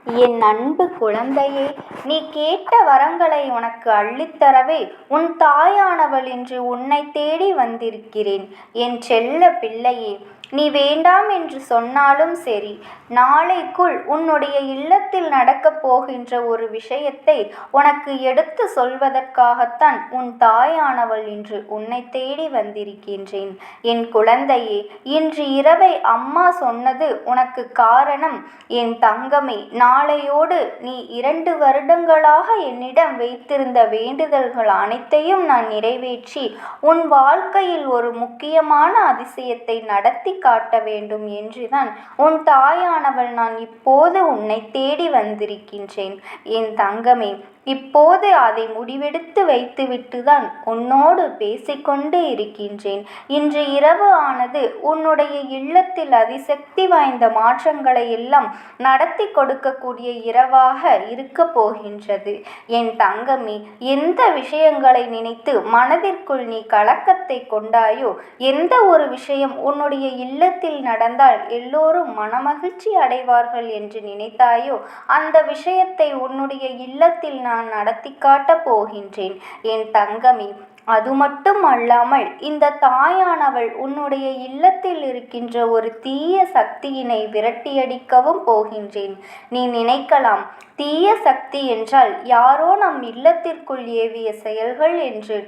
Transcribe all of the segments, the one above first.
என் அன்பு குழந்தையே, நீ கேட்ட வரங்களை உனக்கு அள்ளித்தரவே உன் தாயானவள் இன்று உன்னை தேடி வந்திருக்கிறேன். என் செல்ல பிள்ளையே, நீ வேண்டாம் என்று சொன்னாலும் சரி, நாளைக்குள் உன்னுடைய இல்லத்தில் நடக்கப் போகின்ற ஒரு விஷயத்தை உனக்கு எடுத்து சொல்வதற்காகத்தான் உன் தாயானவள் இன்று உன்னை தேடி வந்திருக்கின்றேன். என் குழந்தையே, இன்று இரவை அம்மா சொன்னது உனக்கு காரணம். என் தங்கமே, நாளையோடு நீ 2 வருடங்களாக என்னிடம் வைத்திருந்த வேண்டுதல்கள் அனைத்தையும் நான் நிறைவேற்றி உன் வாழ்க்கையில் ஒரு முக்கியமான அதிசயத்தை நடத்தி காட்ட வேண்டும் என்றுதான் உன் தாயானவள் நான் இப்போது உன்னை தேடி வந்திருக்கின்றேன். என் தங்கமே, இப்போது அதை முடிவெடுத்து வைத்துவிட்டுதான் உன்னோடு பேசிக்கொண்டு இருக்கின்றேன். இன்று இரவு ஆனது உன்னுடைய இல்லத்தில் அதிசக்தி வாய்ந்த மாற்றங்களை எல்லாம் நடத்தி கொடுக்கக்கூடிய இரவாக இருக்க போகின்றது. என் தங்கமே, எந்த விஷயங்களை நினைத்து மனதிற்குள் நீ கலக்கத்தை கொண்டாயோ, எந்த ஒரு விஷயம் உன்னுடைய இல்லத்தில் நடந்தால் எல்லோரும் மனமகிழ்ச்சி அடைவார்கள் என்று நினைத்தாயோ, அந்த விஷயத்தை உன்னுடைய இல்லத்தில் நான் நடத்தி காட்டப் போகின்றேன். என் தங்கமே, அது மட்டும் அல்லாமல் இந்த தாயானவள் உன்னுடைய இல்லத்தில் இருக்கின்ற ஒரு தீய சக்தியினை விரட்டியடிக்கவும் போகின்றேன். நீ நினைக்கலாம், தீய சக்தி என்றால் யாரோ நம் இல்லத்திற்குள் ஏவிய செயல்கள் என்று.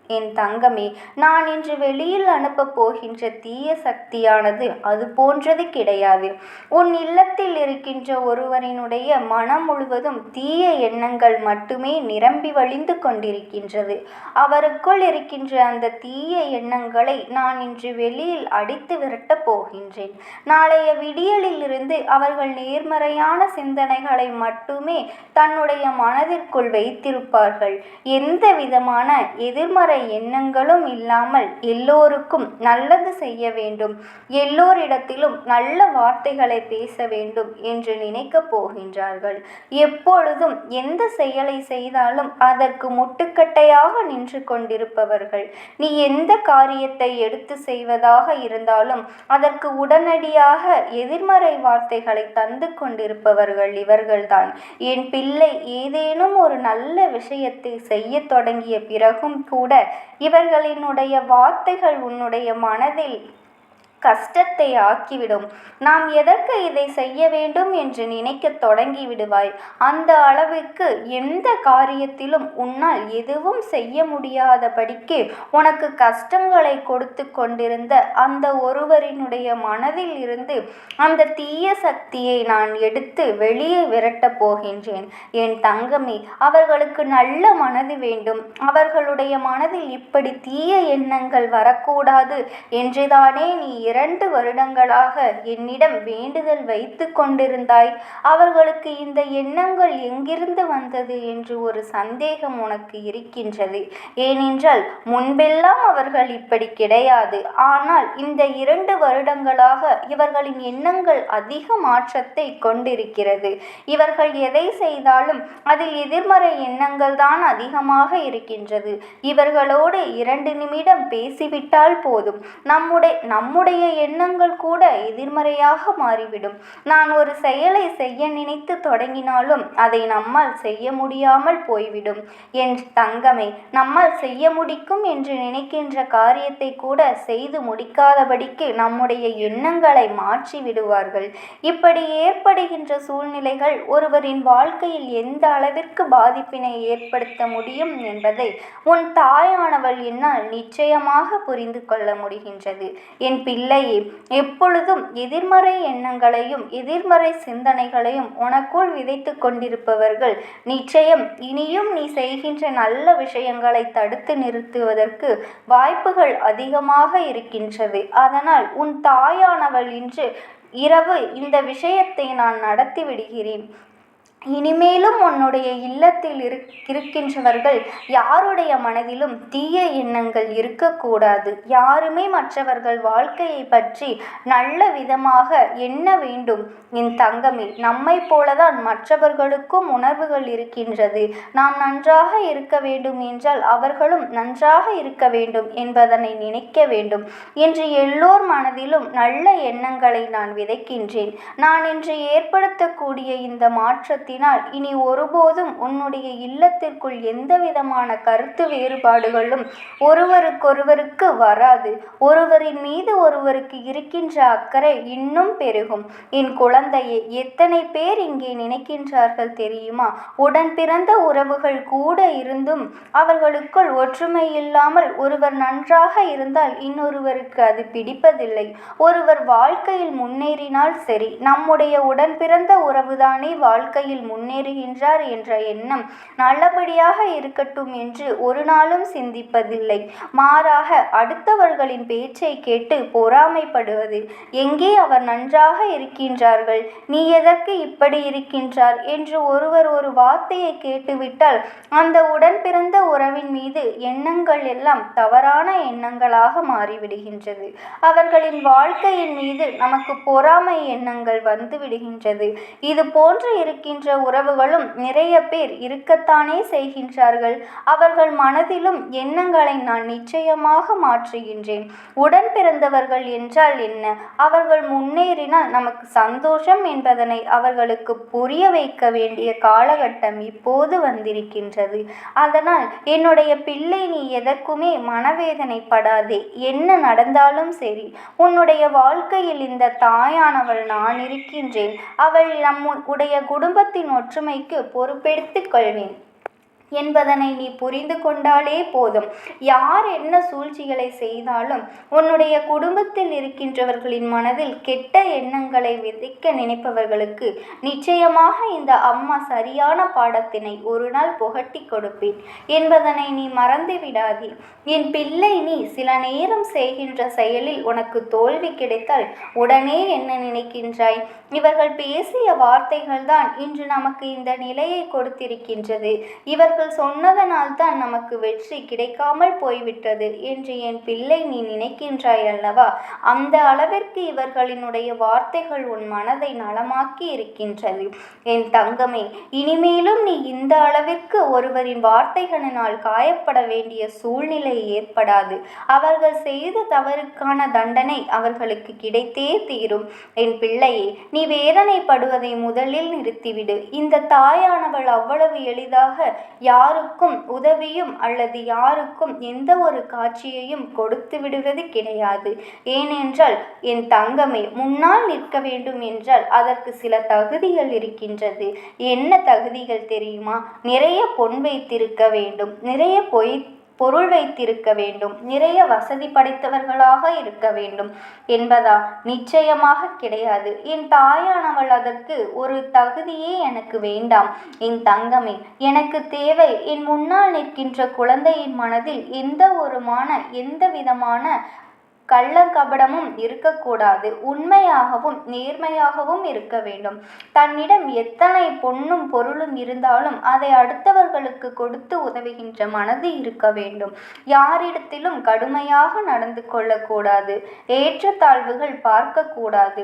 என் தங்கமே, நான் இன்று வெளியில் அனுப்பப் போகின்ற தீய சக்தியானது அது போன்றது கிடையாது. உன் இல்லத்தில் இருக்கின்ற ஒருவரினுடைய மனம் முழுவதும் தீய எண்ணங்கள் மட்டுமே நிரம்பி வழிந்து கொண்டிருக்கின்றது. அவருக்குள் இருக்கின்ற அந்த தீய எண்ணங்களை நான் இன்று வெளியில் அடித்து விரட்டப் போகின்றேன். நாளைய விடியலில் இருந்து அவர்கள் நேர்மறையான சிந்தனைகளை மட்டுமே தன்னுடைய மனதிற்குள் வைத்திருப்பார்கள். எந்த விதமான எதிர்மறை எண்ணங்களும் இல்லாமல் எல்லோருக்கும் நல்லது செய்ய வேண்டும், எல்லோரிடத்திலும் நல்ல வார்த்தைகளை பேச வேண்டும் என்று நினைக்கப் போகின்றார்கள். எப்பொழுதும் எந்த செயலை செய்தாலும் அதற்கு முட்டுக்கட்டையாக நின்று கொண்டிருப்பவர்கள். நீ எந்த காரியத்தை எடுத்து செய்வதாக இருந்தாலும் அதற்கு உடனடியாக எதிர்மறை வார்த்தைகளை தந்து கொண்டிருப்பவர்கள் இவர்கள்தான். என் பிள்ளை, ஏதேனும் ஒரு நல்ல விஷயத்தை செய்ய தொடங்கிய பிறகும் கூட இவர்களினுடைய வார்த்தைகள் உன்னுடைய மனதில் கஷ்டத்தை ஆக்கிவிடும். நாம் எதற்கு இதை செய்ய வேண்டும் என்று நினைக்க தொடங்கி விடுவாய். அந்த அளவுக்கு எந்த காரியத்திலும் உன்னால் எதுவும் செய்ய முடியாதபடிக்கு உனக்கு கஷ்டங்களை கொடுத்து கொண்டிருந்த அந்த ஒருவரினுடைய மனதில் இருந்து அந்த தீய சக்தியை நான் எடுத்து வெளியே விரட்டப் போகின்றேன். என் தங்கமே, அவர்களுக்கு நல்ல மனது வேண்டும். அவர்களுடைய மனதில் இப்படி தீய எண்ணங்கள் வரக்கூடாது என்றுதானே நீ 2 வருடங்களாக என்னிடம் வேண்டுதல் வைத்து கொண்டிருந்தாய். அவர்களுக்கு இந்த எண்ணங்கள் எங்கிருந்து வந்தது என்று ஒரு சந்தேகம் உனக்கு இருக்கின்றது. ஏனென்றால் முன்பெல்லாம் அவர்கள் இப்படி கிடையாது. ஆனால் இந்த 2 வருடங்களாக இவர்களின் எண்ணங்கள் அதிக மாற்றத்தை கொண்டிருக்கிறது. இவர்கள் எதை செய்தாலும் அதில் எதிர்மறை எண்ணங்கள் தான் அதிகமாக இருக்கின்றது. இவர்களோடு 2 நிமிடம் பேசிவிட்டால் போதும், நம்முடைய எண்ணங்கள் கூட எதிர்மறையாக மாறிவிடும். நான் ஒரு செயலை செய்ய நினைத்து தொடங்கினாலும் அதை நம்மால் செய்ய முடியாமல் போய்விடும். என் தங்கமே, நம்மால் செய்ய முடிக்கும் என்று நினைக்கின்ற காரியத்தை கூட செய்து முடிக்காதபடிக்கு நம்முடைய எண்ணங்களை மாற்றி விடுவார்கள். இப்படி ஏற்படுகின்ற சூழ்நிலைகள் ஒருவரின் வாழ்க்கையில் எந்த அளவிற்கு பாதிப்பினை ஏற்படுத்த முடியும் என்பதை உன் தாயானவள் என்னால் நிச்சயமாக புரிந்து கொள்ள முடிகின்றது. என் பிள்ளையே, எப்பொழுதும் எதிர்மறை எண்ணங்களையும் எதிர்மறை சிந்தனைகளையும் உனக்குள் விதைத்து கொண்டிருப்பவர்கள் நிச்சயம் இனியும் நீ செய்கின்ற நல்ல விஷயங்களை தடுத்து நிறுத்துவதற்கு வாய்ப்புகள் அதிகமாக இருக்கின்றது. அதனால் உன் தாயானவள் இன்று இரவு இந்த விஷயத்தை நான் நடத்தி விடுகிறேன். இனிமேலும் உன்னுடைய இல்லத்தில் இருக்கின்றவர்கள் யாருடைய மனதிலும் தீய எண்ணங்கள் இருக்கக்கூடாது. யாருமே மற்றவர்கள் வாழ்க்கையை பற்றி நல்ல விதமாக எண்ண வேண்டும். என் தங்கமே, நம்மை போலதான் மற்றவர்களுக்கும் உணர்வுகள் இருக்கின்றது. நாம் நன்றாக இருக்க வேண்டும் என்றால் அவர்களும் நன்றாக இருக்க வேண்டும் என்பதனை நினைக்க வேண்டும் என்று எல்லோர் மனதிலும் நல்ல எண்ணங்களை நான் விதைக்கின்றேன். நான் இன்று ஏற்படுத்தக்கூடிய இந்த மாற்றத்தை இனி ஒருபோதும் உன்னுடைய இல்லத்திற்குள் எந்தவிதமான கருத்து வேறுபாடுகளும் ஒருவருக்கொருவருக்கு வராது. ஒருவரின் மீது ஒருவருக்கு இருக்கின்ற அக்கறை இன்னும் பெருகும். என் குழந்தையே, எத்தனை பேர் இங்கே நினைக்கின்றார்கள் தெரியுமா? உடன் பிறந்த உறவுகள் கூட இருந்தும் அவர்களுக்குள் ஒற்றுமை இல்லாமல் ஒருவர் நன்றாக இருந்தால் இன்னொருவருக்கு அது பிடிப்பதில்லை. ஒருவர் வாழ்க்கையில் முன்னேறினால் சரி, நம்முடைய உடன் பிறந்த உறவுதானே வாழ்க்கையில் முன்னேறுகின்றார் என்ற எண்ணம் நல்லபடியாக இருக்கட்டும் என்று ஒரு நாளும் சிந்திப்பதில்லை. மாறாக அடுத்தவர்களின் பேச்சை கேட்டு பொறாமைப்படுவது. எங்கே அவர் நன்றாக இருக்கின்றார்கள், நீ எதற்கு இப்படி இருக்கின்றார் என்று ஒருவர் ஒரு வார்த்தையை கேட்டுவிட்டால் அந்த உடன் பிறந்த உறவின் மீது எண்ணங்கள் எல்லாம் தவறான எண்ணங்களாக மாறிவிடுகின்றது. அவர்களின் வாழ்க்கையின் மீது நமக்கு பொறாமை எண்ணங்கள் வந்து விடுகின்றது. இது போன்று இருக்கின்ற உறவுகளும் நிறைய பேர் இருக்கத்தானே செய்கின்றார்கள். அவர்கள் மனதிலும் எண்ணங்களை நான் நிச்சயமாக மாற்றுகின்றேன். உடன் பிறந்தவர்கள் என்றால் என்ன? அவர்கள் முன்னேறினால் நமக்கு சந்தோஷம் என்பதனை அவர்களுக்கு புரிய வைக்க வேண்டிய காலகட்டம் இப்போது வந்திருக்கின்றது. அதனால் என்னுடைய பிள்ளை, நீ எதற்குமே மனவேதனைப்படாதே. என்ன நடந்தாலும் சரி, உன்னுடைய வாழ்க்கையில் இந்த தாயானவள் நான் இருக்கின்றேன். அவள் நம்முடைய குடும்பத்தின் ஒற்றுமைக்கு பொறுப்பெடுத்துக் கொள்வேன் என்பதனை நீ புரிந்து கொண்டாலே போதும். யார் என்ன சூழ்ச்சிகளை செய்தாலும் உன்னுடைய குடும்பத்தில் இருக்கின்றவர்களின் மனதில் கெட்ட எண்ணங்களை விதைக்க நினைப்பவர்களுக்கு நிச்சயமாக இந்த அம்மா சரியான பாடத்தினை ஒரு நாள் புகட்டி கொடுப்பேன் என்பதனை நீ மறந்து விடாதே. என் பிள்ளை, நீ சில நேரம் செய்கின்ற செயலில் உனக்கு தோல்வி கிடைத்தால் உடனே என்ன நினைக்கின்றாய்? இவர்கள் பேசிய வார்த்தைகள் தான் இன்று நமக்கு இந்த நிலையை கொடுத்திருக்கின்றது. இவர்கள் சொன்னதனால் தான் நமக்கு வெற்றி கிடைக்காமல் போய்விட்டது என்று என் பிள்ளை நீ நினைக்கின்றாய் அல்லவா? அந்த அளவிற்கு இவர்களினுடைய வார்த்தைகள் உன் மனதை நலமாக்கி இருக்கின்றது. என் தங்கமே, இனிமேலும் நீ இந்த அளவிற்கு ஒருவரின் வார்த்தைகளினால் காயப்பட வேண்டிய சூழ்நிலை ஏற்படாது. அவர்கள் செய்த தவறுக்கான தண்டனை அவர்களுக்கு கிடைத்தே தீரும். என் பிள்ளையே, நீ வேதனைப்படுவதை முதலில் நிறுத்திவிடு. இந்த தாயானவள் அவ்வளவு எளிதாக யாருக்கும் உதவியும் அல்லது யாருக்கும் எந்த ஒரு காட்சியையும் கொடுத்து விடுவது கிடையாது. ஏனென்றால் என் தங்கமே, முன்னால் நிற்க வேண்டும் என்றால் அதற்கு சில தகுதிகள் இருக்கின்றது. என்ன தகுதிகள் தெரியுமா? நிறைய பொன் வைத்திருக்க வேண்டும், நிறைய பொருள் வைத்திருக்க வேண்டும், நிறைய வசதி படைத்தவர்களாக இருக்க வேண்டும் என்பதா? நிச்சயமாக கிடையாது. என் தாயானவள் அதற்கு ஒரு தகுதியே எனக்கு வேண்டாம். என் தங்கமே, எனக்கு தேவை என் முன்னால் நிற்கின்ற குழந்தையின் மனதில் எந்த விதமான கள்ளக்கபடமும் இருக்கக்கூடாது. உண்மையாகவும் நேர்மையாகவும் இருக்க வேண்டும். தன்னிடம் எத்தனை பொன்னும் பொருளும் இருந்தாலும் அதை அடுத்தவர்களுக்கு கொடுத்து உதவுகின்ற மனது இருக்க வேண்டும். யாரிடத்திலும் கடுமையாக நடந்து கொள்ளக்கூடாது. ஏற்றத்தாழ்வுகள் பார்க்கக்கூடாது.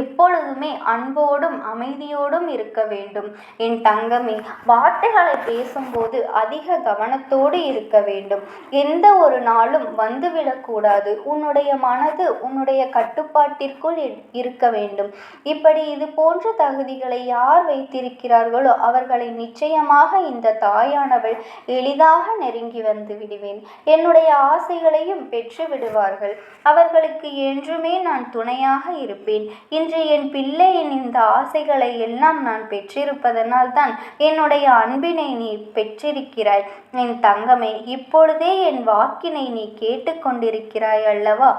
எப்பொழுதுமே அன்போடும் அமைதியோடும் இருக்க வேண்டும். என் தங்கமே, வார்த்தைகளை பேசும்போது அதிக கவனத்தோடு இருக்க வேண்டும். எந்த ஒரு நாளும் வந்துவிடக்கூடாது. உன்னுடைய மனது உன்னுடைய கட்டுப்பாட்டிற்குள் இருக்க வேண்டும். இப்படி இது போன்ற தகுதிகளை யார் வைத்திருக்கிறார்களோ அவர்களை நிச்சயமாக இந்த தாயானவள் எளிதாக நெருங்கி வந்து விடுவேன். என்னுடைய ஆசைகளையும் பெற்று விடுவார்கள். அவர்களுக்கு என்றுமே நான் துணையாக இருப்பேன். இன்று என் பிள்ளையின் இந்த ஆசைகளை எல்லாம் நான் பெற்றிருப்பதனால் தான் என்னுடைய அன்பினை நீ பெற்றிருக்கிறாய். என் தங்கமே, இப்பொழுதே என் வாக்கினை நீ கேட்டுக்கொண்டிருக்கிறாய் அல்லவா?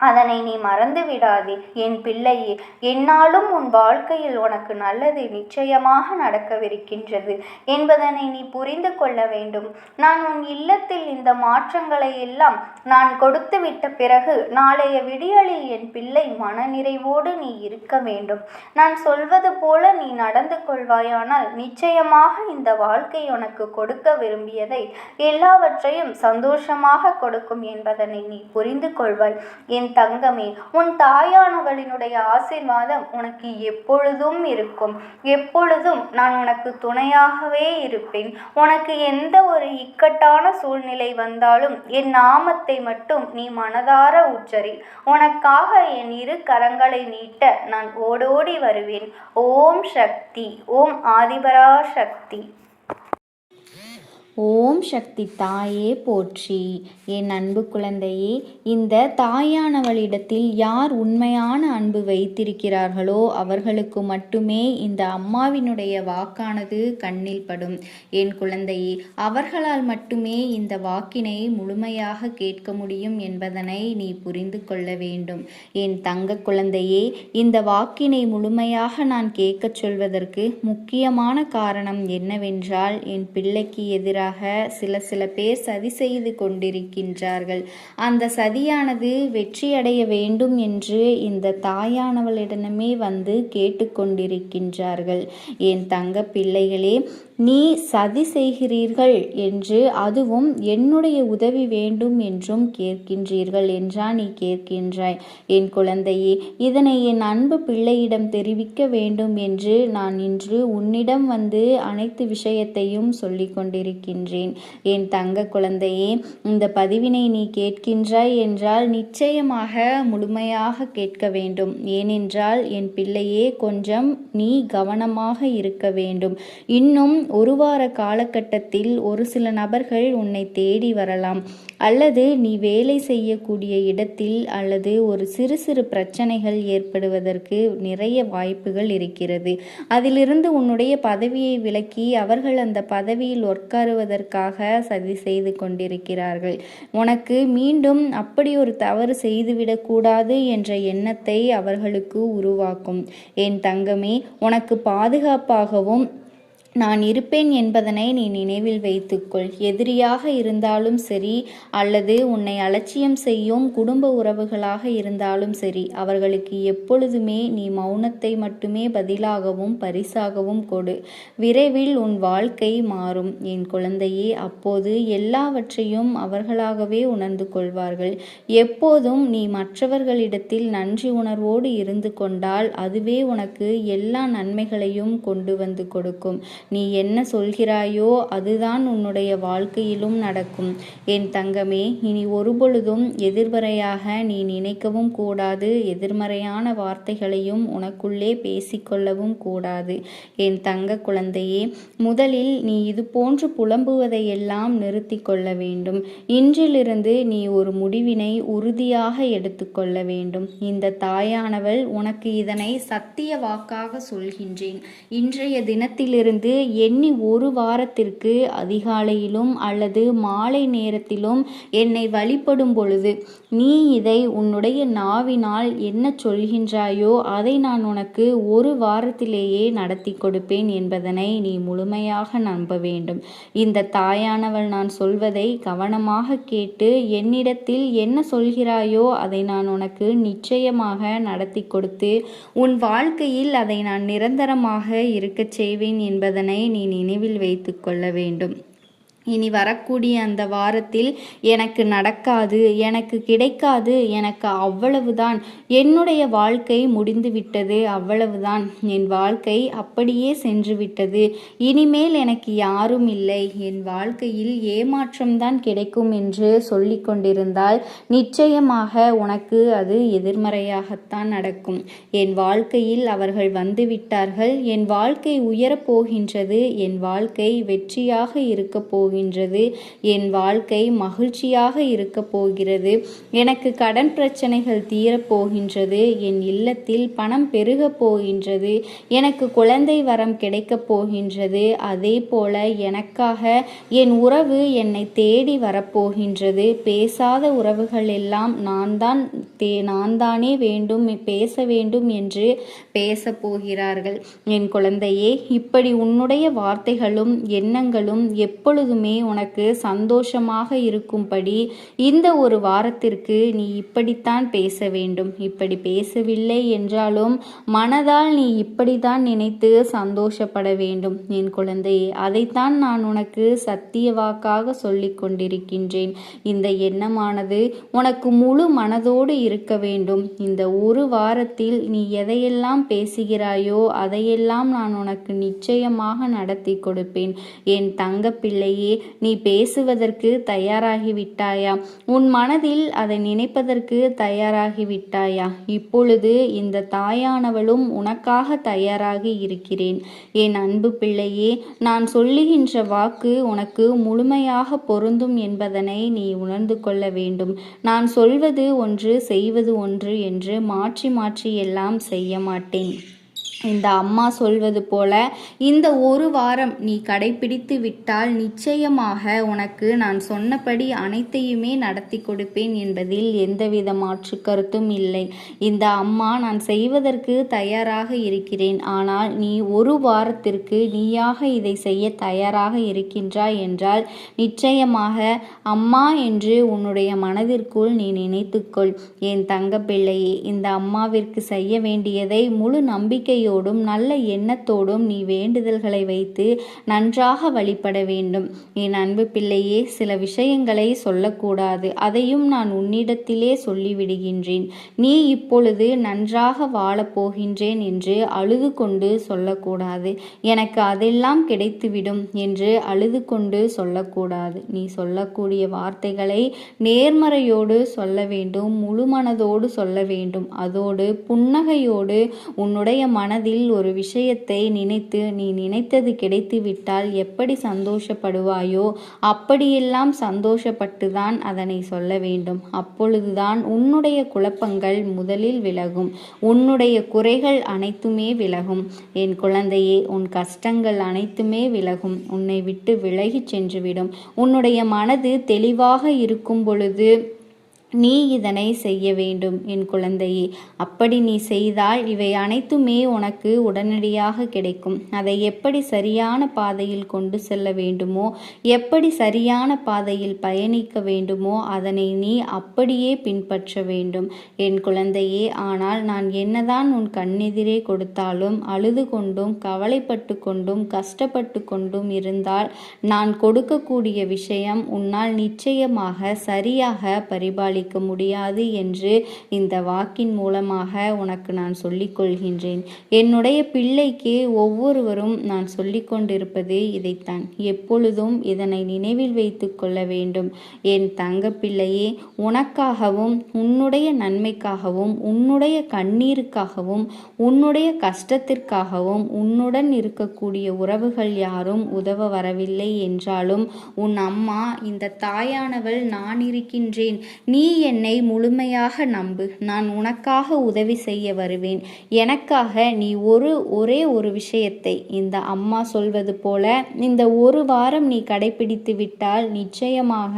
அதனை நீ மறந்து விடாதே என் பிள்ளையே. என்னாலும் உன் வாழ்க்கையில் உனக்கு நல்லது நிச்சயமாக நடக்கவிருக்கின்றது என்பதனை நீ புரிந்து கொள்ள வேண்டும். நான் உன் இல்லத்தில் இந்த மாற்றங்களை எல்லாம் நான் கொடுத்து விட்ட பிறகு நாளைய விடியலில் என் பிள்ளை மனநிறைவோடு நீ இருக்க வேண்டும். நான் சொல்வது போல நீ நடந்து கொள்வாயானால் நிச்சயமாக இந்த வாழ்க்கை உனக்கு கொடுக்க விரும்பியதை எல்லாவற்றையும் சந்தோஷமாக கொடுக்கும் என்பதனை நீ புரிந்து கொள்வாய். என் தங்கமே, உன் தாயானவளினுடைய ஆசீர்வாதம் உனக்கு எப்பொழுதும் இருக்கும். எப்பொழுதும் நான் உனக்கு துணையாகவே இருப்பேன். உனக்கு எந்த ஒரு இக்கட்டான சூழ்நிலை வந்தாலும் என் நாமத்தை மட்டும் நீ மனதார உச்சரி. உனக்காக என் இரு கரங்களை நீட்ட நான் ஓடோடி வருவேன். ஓம் சக்தி. ஓம் ஆதிபரா சக்தி. ஓம் சக்தி தாயே போற்றி. என் அன்பு குழந்தையே, இந்த தாயானவளிடத்தில் யார் உண்மையான அன்பு வைத்திருக்கிறார்களோ அவர்களுக்கு மட்டுமே இந்த அம்மாவினுடைய வாக்கானது கண்ணில் படும். என் குழந்தையே, அவர்களால் மட்டுமே இந்த வாக்கினை முழுமையாக கேட்க முடியும் என்பதனை நீ புரிந்து கொள்ள வேண்டும். என் தங்க குழந்தையே, இந்த வாக்கினை முழுமையாக நான் கேட்கச் சொல்வதற்கு முக்கியமான காரணம் என்னவென்றால், என் பிள்ளைக்கு எதிராக சில பேர் சதி செய்து கொண்டிருக்கின்றார்கள். அந்த சதியானது வெற்றியடைய வேண்டும் என்று இந்த தாயானவளிடமே வந்து கேட்டுக்கொண்டிருக்கின்றார்கள். என் தங்க பிள்ளைகளே, நீ சதி செய்கிறீர்கள் என்று, அதுவும் என்னுடைய உதவி வேண்டும் என்றும் கேட்கின்றீர்கள் என்றா நீ கேட்கின்றாய். என் குழந்தையே, இதனை என் அன்பு பிள்ளையிடம் தெரிவிக்க வேண்டும் என்று நான் இன்று உன்னிடம் வந்து அனைத்து விஷயத்தையும் சொல்லிக் கொண்டிருக்கின்றேன். என் தங்க குழந்தையே, இந்த பதிவினை நீ கேட்கின்றாய் என்றால் நிச்சயமாக முழுமையாக கேட்க வேண்டும். ஏனென்றால் என் பிள்ளையே, கொஞ்சம் நீ கவனமாக இருக்க வேண்டும். இன்னும் ஒரு வார காலகட்டத்தில் ஒரு சில நபர்கள் உன்னை தேடி வரலாம், அல்லது நீ வேலை செய்யக்கூடிய இடத்தில் அல்லது ஒரு சிறு சிறு பிரச்சனைகள் ஏற்படுவதற்கு நிறைய வாய்ப்புகள் இருக்கிறது. அதிலிருந்து உன்னுடைய பதவியை விலக்கி அவர்கள் அந்த பதவியில் உட்காருவதற்காக சதி செய்து கொண்டிருக்கிறார்கள். உனக்கு மீண்டும் அப்படி ஒரு தவறு செய்துவிடக்கூடாது என்ற எண்ணத்தை அவர்களுக்கு உருவாக்கும். என் தங்கமே, உனக்கு பாதுகாப்பாகவும் நான் இருப்பேன் என்பதனை நீ நினைவில் வைத்துக்கொள். எதிரியாக இருந்தாலும் சரி, அல்லது உன்னை அலட்சியம் செய்யும் குடும்ப உறவுகளாக இருந்தாலும் சரி, அவர்களுக்கு எப்பொழுதுமே நீ மௌனத்தை மட்டுமே பதிலாகவும் பரிசாகவும் கொடு. விரைவில் உன் வாழ்க்கை மாறும் என் குழந்தையே. அப்போது எல்லாவற்றையும் அவர்களாகவே உணர்ந்து கொள்வார்கள். எப்போதும் நீ மற்றவர்களிடத்தில் நன்றி உணர்வோடு இருந்து கொண்டால் அதுவே உனக்கு எல்லா நன்மைகளையும் கொண்டு வந்து கொடுக்கும். நீ என்ன சொல்கிறாயோ அதுதான் உன்னுடைய வாழ்க்கையிலும் நடக்கும். என் தங்கமே, இனி ஒருபொழுதும் எதிர்மறையாக நீ நினைக்கவும் கூடாது. எதிர்மறையான வார்த்தைகளையும் உனக்குள்ளே பேசிக்கொள்ளவும் கூடாது. என் தங்க குழந்தையே, முதலில் நீ இது போன்று புலம்புவதையெல்லாம் நிறுத்தி கொள்ள வேண்டும். இன்றிலிருந்து நீ ஒரு முடிவினை உறுதியாக எடுத்துக்கொள்ள வேண்டும். இந்த தாயானவள் உனக்கு இதனை சத்திய வாக்காக சொல்கின்றேன். இன்றைய தினத்திலிருந்து எண்ணி ஒரு வாரத்திற்கு அதிகாலையிலும் அல்லது மாலை நேரத்திலும் என்னை வழிபடும் பொழுது நீ இதை உன்னுடைய நாவினால் என்ன சொல்கின்றாயோ அதை நான் உனக்கு ஒரு வாரத்திலேயே நடத்தி கொடுப்பேன் என்பதனை நீ முழுமையாக நம்ப வேண்டும். இந்த தாயானவள் நான் சொல்வதை கவனமாக கேட்டு என்னிடத்தில் என்ன சொல்கிறாயோ அதை நான் உனக்கு நிச்சயமாக நடத்தி கொடுத்து உன் வாழ்க்கையில் அதை நான் நிரந்தரமாக இருக்கச் செய்வேன் என்பதனை நீ நினைவில் வைத்து கொள்ள வேண்டும். இனி வரக்கூடிய அந்த வாரத்தில் எனக்கு நடக்காது, எனக்கு கிடைக்காது, எனக்கு அவ்வளவுதான், என்னுடைய வாழ்க்கை முடிந்து விட்டது, அவ்வளவுதான், என் வாழ்க்கை அப்படியே சென்று விட்டது, இனிமேல் எனக்கு யாரும் இல்லை, என் வாழ்க்கையில் ஏமாற்றம்தான் கிடைக்கும் என்று சொல்லி கொண்டிருந்தால் நிச்சயமாக உனக்கு அது எதிர்மறையாகத்தான் நடக்கும். என் வாழ்க்கையில் அவர்கள் வந்துவிட்டார்கள், என் வாழ்க்கை உயரப்போகின்றது, என் வாழ்க்கை வெற்றியாக இருக்க போகின்றது போகின்றது. என் வாழ்க்கை மகிழ்ச்சியாக இருக்க போகிறது. எனக்கு கடன் பிரச்சனைகள் தீரப்போகின்றது. என் இல்லத்தில் பணம் பெருகப் போகின்றது. எனக்கு குழந்தை வரம் கிடைக்கப் போகின்றது. அதே போல எனக்காக என் உறவு என்னை தேடி வரப்போகின்றது. பேசாத உறவுகள் எல்லாம் நான் தானே பேச வேண்டும் என்று பேசப் போகிறார்கள். என் குழந்தையே, இப்படி உன்னுடைய வார்த்தைகளும் எண்ணங்களும் எப்பொழுதுமே உனக்கு சந்தோஷமாக இருக்கும்படி இந்த ஒரு வாரத்திற்கு நீ இப்படித்தான் பேச வேண்டும். இப்படி பேசவில்லை என்றாலும் மனதால் நீ இப்படித்தான் நினைத்து சந்தோஷப்பட வேண்டும். என் குழந்தையே, அதைத்தான் நான் உனக்கு சத்திய வாக்காக சொல்லிக் கொண்டிருக்கின்றேன். இந்த எண்ணமானது உனக்கு முழு மனதோடு இருக்க வேண்டும். இந்த ஒரு வாரத்தில் நீ எதையெல்லாம் பேசுகிறாயோ அதையெல்லாம் நான் உனக்கு நிச்சயமாக நடத்தி கொடுப்பேன். என் தங்க பிள்ளையே, நீ பேசுவதற்கு தயாராகிவிட்டாயா? உன் மனதில் அதை நினைப்பதற்கு தயாராகிவிட்டாயா? இப்பொழுது இந்த தாயானவளும் உனக்காக தயாராகி இருக்கிறேன். என் அன்பு பிள்ளையே, நான் சொல்லுகின்ற வாக்கு உனக்கு முழுமையாக பொருந்தும் என்பதனை நீ உணர்ந்து கொள்ள வேண்டும். நான் சொல்வது ஒன்று செய்வது ஒன்று என்று மாற்றி மாற்றி எல்லாம் செய்ய மாட்டேன். இந்த அம்மா சொல்வது போல இந்த ஒரு வாரம் நீ கடைபிடித்து விட்டால் நிச்சயமாக உனக்கு நான் சொன்னபடி அனைத்தையுமே நடத்தி கொடுப்பேன் என்பதில் எந்தவித மாற்று கருத்தும் இல்லை. இந்த அம்மா நான் செய்வதற்கு தயாராக இருக்கிறேன். ஆனால் நீ ஒரு வாரத்திற்கு நீயாக இதை செய்ய தயாராக இருக்கின்றாய் என்றால் நிச்சயமாக அம்மா என்று உன்னுடைய மனதிற்குள் நீ நினைத்துக்கொள். என் தங்க பிள்ளையே, இந்த அம்மாவிற்கு செய்ய வேண்டியதை முழு நம்பிக்கையோடும் நல்ல எண்ணத்தோடும் நீ வேண்டுதல்களை வைத்து நன்றாக வழிபட வேண்டும். என் அன்பு பிள்ளையே, சில விஷயங்களை சொல்லக்கூடாது. அதையும் நான் உன்னிடத்திலே சொல்லிவிடுகின்றேன். நீ இப்பொழுது நன்றாக வாழப்போகின்றேன் என்று அழுது கொண்டு சொல்லக்கூடாது. எனக்கு அதெல்லாம் கிடைத்துவிடும் என்று அழுது கொண்டு சொல்லக்கூடாது. நீ சொல்லக்கூடிய வார்த்தைகளை நேர்மறையோடு சொல்ல வேண்டும். முழு மனதோடு சொல்ல வேண்டும். அதோடு புன்னகையோடு உன்னுடைய மனதில் ஒரு விஷயத்தை நினைத்து நீ நினைத்தது கிடைத்துவிட்டால் எப்படி சந்தோஷப்படுவாயோ அப்படியெல்லாம் சந்தோஷப்பட்டுதான் அதனை சொல்ல வேண்டும். அப்பொழுதுதான் உன்னுடைய குழப்பங்கள் முதலில் விலகும். உன்னுடைய குறைகள் அனைத்துமே விலகும். என் குழந்தையே, உன் கஷ்டங்கள் அனைத்துமே விலகும். உன்னை விட்டு விலகிச் சென்றுவிடும். உன்னுடைய மனது தெளிவாக இருக்கும் பொழுது நீ இதனை செய்ய வேண்டும். என் குழந்தையே, அப்படி நீ செய்தால் இவை அனைத்துமே உனக்கு உடனடியாக கிடைக்கும். அதை எப்படி சரியான பாதையில் கொண்டு செல்ல வேண்டுமோ, எப்படி சரியான பாதையில் பயணிக்க வேண்டுமோ அதனை நீ அப்படியே பின்பற்ற வேண்டும். என் குழந்தையே, ஆனால் நான் என்னதான் உன் கண்ணெதிரே கொடுத்தாலும் அழுது கொண்டும் கவலைப்பட்டு கொண்டும் கஷ்டப்பட்டு கொண்டும் இருந்தால் நான் கொடுக்கக்கூடிய விஷயம் உன்னால் நிச்சயமாக சரியாக பரிபாலிக்க முடியாது என்று இந்த வாக்கின் மூலமாக உனக்கு நான் சொல்லிக் கொள்கின்றேன். என்னுடைய பிள்ளைக்கு ஒவ்வொருவரும் நான் சொல்லிக் கொண்டிருப்பது இதைத்தான். எப்பொழுதும் இதனை நினைவில் வைத்து கொள்ள வேண்டும். என் தங்க பிள்ளையே, உனக்காகவும் உன்னுடைய நன்மைக்காகவும் உன்னுடைய கண்ணீருக்காகவும் உன்னுடைய கஷ்டத்திற்காகவும் உன்னுடன் இருக்கக்கூடிய உறவுகள் யாரும் உதவ வரவில்லை என்றாலும் உன் அம்மா இந்த தாயானவள் நான் இருக்கின்றேன். நீ என்னை முழுமையாக நம்பு. நான் உனக்காக உதவி செய்ய வருவேன். எனக்காக நீ ஒரே ஒரு விஷயத்தை இந்த அம்மா சொல்வது போல இந்த ஒரு வாரம் நீ கடைபிடித்து விட்டால் நிச்சயமாக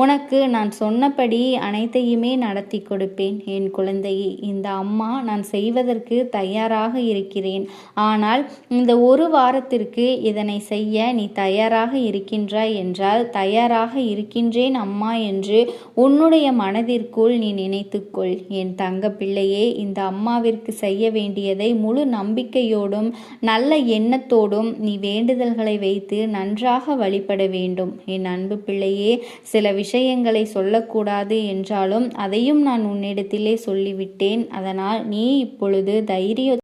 உனக்கு நான் சொன்னபடி அனைத்தையுமே நடத்தி கொடுப்பேன். என் குழந்தையே, இந்த அம்மா நான் செய்வதற்கு தயாராக இருக்கிறேன். ஆனால் இந்த ஒரு வாரத்திற்கு இதனை செய்ய நீ தயாராக இருக்கின்றாய் என்றால் தயாராக இருக்கின்றேன் அம்மா என்று உன்னுடைய மனதிற்குள் நீ நினைத்துக்கொள். என் தங்க பிள்ளையே, இந்த அம்மாவிற்கு செய்ய வேண்டியதை முழு நம்பிக்கையோடும் நல்ல எண்ணத்தோடும் நீ வேண்டுதல்களை வைத்து நன்றாக வழிபட வேண்டும். என் அன்பு பிள்ளையே, சில விஷயங்களை சொல்லக்கூடாது என்றாலும் அதையும் நான் உன்னிடத்திலே சொல்லிவிட்டேன். அதனால் நீ இப்பொழுது தைரிய